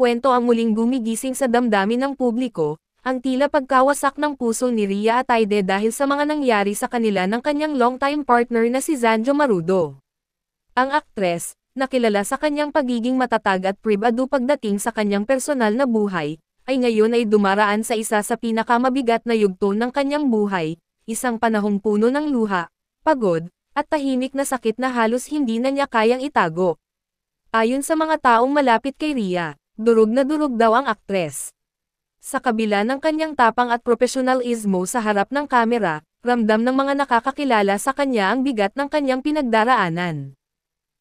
kwento ang muling gumigising sa damdamin ng publiko, ang tila pagkawasak ng puso ni Rhea Atayde dahil sa mga nangyari sa kanila ng kanyang longtime partner na si Zanjo Marudo. Ang aktres, na kilala sa kanyang pagiging matatag at pribado pagdating sa kanyang personal na buhay, ay ngayon ay dumaraan sa isa sa pinakamabigat na yugto ng kanyang buhay, isang panahong puno ng luha, pagod, at tahimik na sakit na halos hindi na niya kayang itago. Ayon sa mga taong malapit kay Rhea, durog na durog daw ang aktres. Sa kabila ng kanyang tapang at profesionalismo sa harap ng kamera, ramdam ng mga nakakakilala sa kanya ang bigat ng kanyang pinagdaraanan.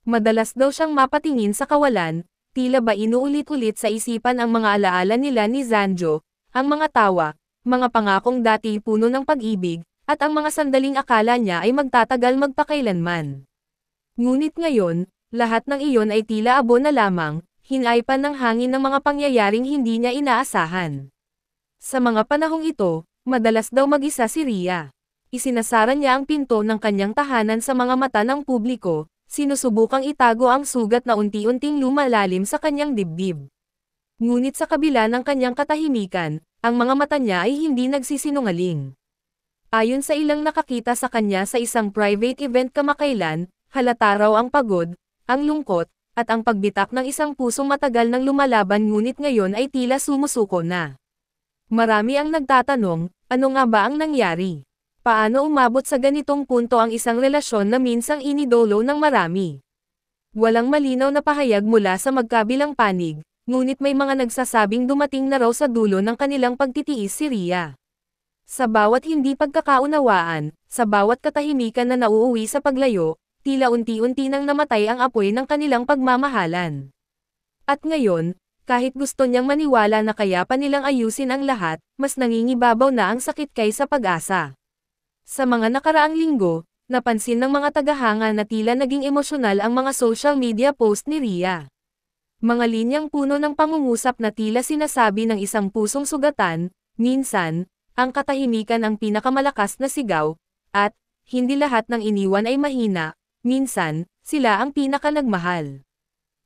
Madalas daw siyang mapatingin sa kawalan, tila ba inuulit-ulit sa isipan ang mga alaala nila ni Zanjo, ang mga tawa, mga pangakong dati puno ng pag-ibig, at ang mga sandaling akala niya ay magtatagal magpakailanman. Ngunit ngayon, lahat ng iyon ay tila abo na lamang, hinaypan ng hangin ng mga pangyayaring hindi niya inaasahan. Sa mga panahong ito, madalas daw mag-isa si Rhea. Isinasara niya ang pinto ng kanyang tahanan sa mga mata ng publiko, sinusubukang itago ang sugat na unti-unting lumalalim sa kanyang dibdib. Ngunit sa kabila ng kanyang katahimikan, ang mga mata niya ay hindi nagsisinungaling. Ayon sa ilang nakakita sa kanya sa isang private event kamakailan, halata raw ang pagod, ang lungkot, at ang pagbitak ng isang pusong matagal nang lumalaban ngunit ngayon ay tila sumusuko na. Marami ang nagtatanong, ano nga ba ang nangyari? Paano umabot sa ganitong punto ang isang relasyon na minsang inidolo ng marami? Walang malinaw na pahayag mula sa magkabilang panig, ngunit may mga nagsasabing dumating na raw sa dulo ng kanilang pagtitiis si Rhea. Sa bawat hindi pagkakaunawaan, sa bawat katahimikan na nauuwi sa paglayo, tila unti-unti nang namatay ang apoy ng kanilang pagmamahalan. At ngayon, kahit gusto niyang maniwala na kaya pa nilang ayusin ang lahat, mas nangingibabaw na ang sakit kaysa pag-asa. Sa mga nakaraang linggo, napansin ng mga tagahanga na tila naging emosyonal ang mga social media post ni Rhea. Mga linyang puno ng pangungusap na tila sinasabi ng isang pusong sugatan, minsan, ang katahimikan ang pinakamalakas na sigaw, at, hindi lahat ng iniwan ay mahina, minsan, sila ang pinakanagmahal.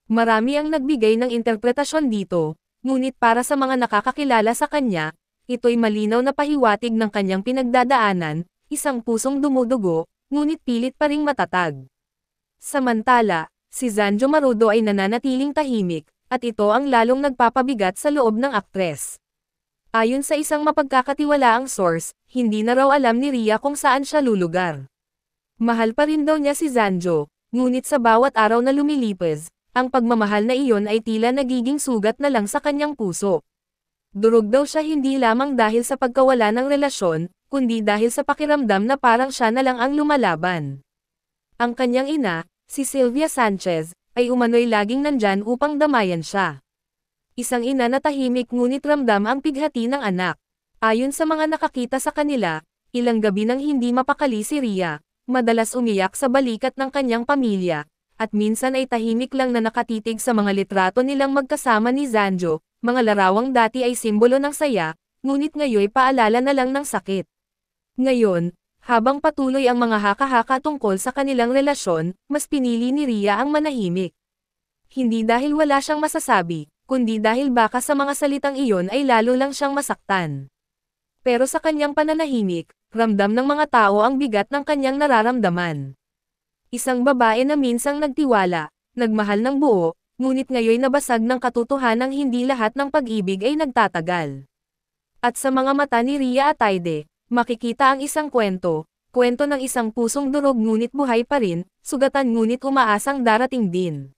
Marami ang nagbigay ng interpretasyon dito, ngunit para sa mga nakakakilala sa kanya, ito'y malinaw na pahiwatig ng kanyang pinagdadaanan, isang pusong dumudugo, ngunit pilit pa ring matatag. Samantala, si Zanjo Marudo ay nananatiling tahimik, at ito ang lalong nagpapabigat sa loob ng aktres. Ayon sa isang mapagkakatiwalaang source, hindi na raw alam ni Rhea kung saan siya lulugar. Mahal pa rin daw niya si Zanjo, ngunit sa bawat araw na lumilipas, ang pagmamahal na iyon ay tila nagiging sugat na lang sa kanyang puso. Durog daw siya hindi lamang dahil sa pagkawala ng relasyon, kundi dahil sa pakiramdam na parang siya na lang ang lumalaban. Ang kanyang ina, si Sylvia Sanchez, ay umano'y laging nandyan upang damayan siya. Isang ina na tahimik ngunit ramdam ang pighati ng anak. Ayon sa mga nakakita sa kanila, ilang gabi nang hindi mapakali si Rhea, madalas umiyak sa balikat ng kanyang pamilya, at minsan ay tahimik lang na nakatitig sa mga litrato nilang magkasama ni Zanjo, mga larawang dati ay simbolo ng saya, ngunit ngayoy paalala na lang ng sakit. Ngayon, habang patuloy ang mga haka-haka tungkol sa kanilang relasyon, mas pinili ni Rhea ang manahimik. Hindi dahil wala siyang masasabi, kundi dahil baka sa mga salitang iyon ay lalo lang siyang masaktan. Pero sa kanyang pananahimik, ramdam ng mga tao ang bigat ng kanyang nararamdaman. Isang babae na minsang nagtiwala, nagmahal ng buo, ngunit ngayoy nabasag ng katotohanang hindi lahat ng pag-ibig ay nagtatagal. At sa mga mata ni Rhea Atayde, makikita ang isang kwento ng isang pusong durog ngunit buhay pa rin, sugatan ngunit umaasang darating din.